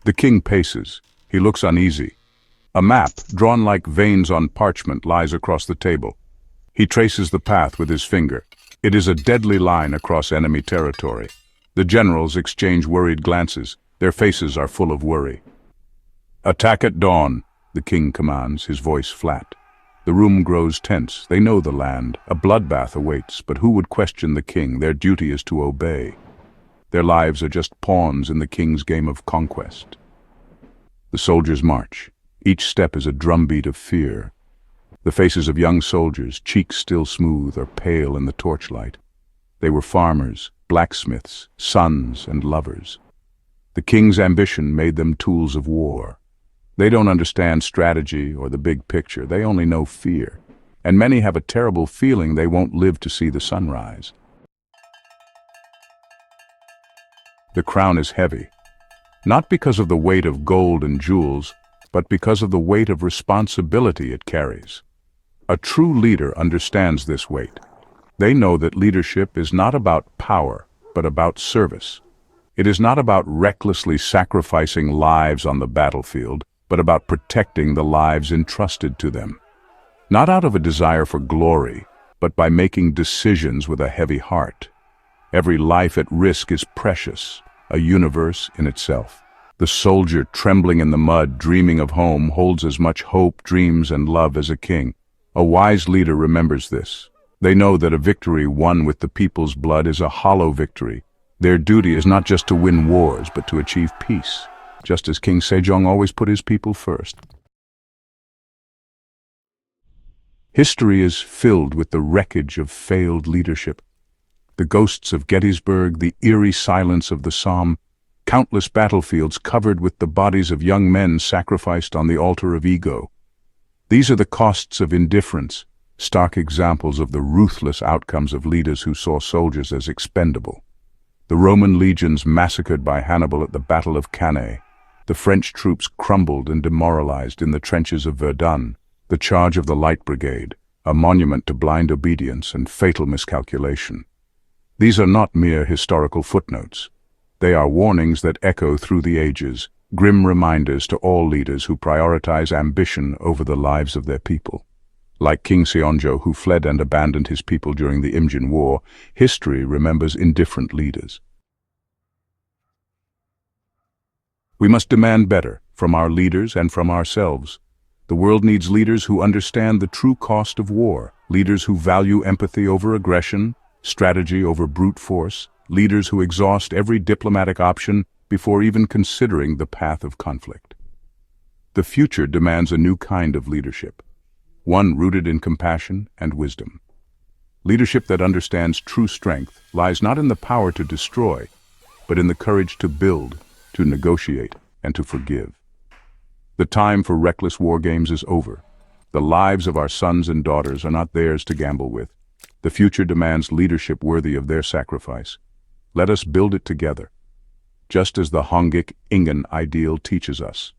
The king paces. He looks uneasy. A map, drawn like veins on parchment, lies across the table. He traces the path with his finger. It is a deadly line across enemy territory. The generals exchange worried glances. Their faces are full of worry. "Attack at dawn," the king commands, his voice flat. The room grows tense. They know the land. A bloodbath awaits, but who would question the king? Their duty is to obey. Their lives are just pawns in the king's game of conquest. The soldiers march. Each step is a drumbeat of fear. The faces of young soldiers, cheeks still smooth, are pale in the torchlight. They were farmers, blacksmiths, sons, and lovers. The king's ambition made them tools of war. They don't understand strategy or the big picture. They only know fear. And many have a terrible feeling they won't live to see the sunrise. The crown is heavy, not because of the weight of gold and jewels, but because of the weight of responsibility it carries. A true leader understands this weight. They know that leadership is not about power, but about service. It is not about recklessly sacrificing lives on the battlefield, but about protecting the lives entrusted to them. Not out of a desire for glory, but by making decisions with a heavy heart. Every life at risk is precious, a universe in itself. The soldier trembling in the mud, dreaming of home, holds as much hope, dreams, and love as a king. A wise leader remembers this. They know that a victory won with the people's blood is a hollow victory. Their duty is not just to win wars, but to achieve peace, just as King Sejong always put his people first. History is filled with the wreckage of failed leadership. The ghosts of Gettysburg, the eerie silence of the Somme, countless battlefields covered with the bodies of young men sacrificed on the altar of ego. These are the costs of indifference, stark examples of the ruthless outcomes of leaders who saw soldiers as expendable. The Roman legions massacred by Hannibal at the Battle of Cannae. The French troops crumbled and demoralized in the trenches of Verdun. The charge of the Light Brigade, a monument to blind obedience and fatal miscalculation. These are not mere historical footnotes. They are warnings that echo through the ages, grim reminders to all leaders who prioritize ambition over the lives of their people. Like King Seonjo, who fled and abandoned his people during the Imjin War, history remembers indifferent leaders. We must demand better from our leaders and from ourselves. The world needs leaders who understand the true cost of war, leaders who value empathy over aggression, strategy over brute force, leaders who exhaust every diplomatic option before even considering the path of conflict. The future demands a new kind of leadership, one rooted in compassion and wisdom. Leadership that understands true strength lies not in the power to destroy, but in the courage to build, to negotiate, and to forgive. The time for reckless war games is over. The lives of our sons and daughters are not theirs to gamble with. The future demands leadership worthy of their sacrifice. Let us build it together, just as the Hongik Ingen ideal teaches us.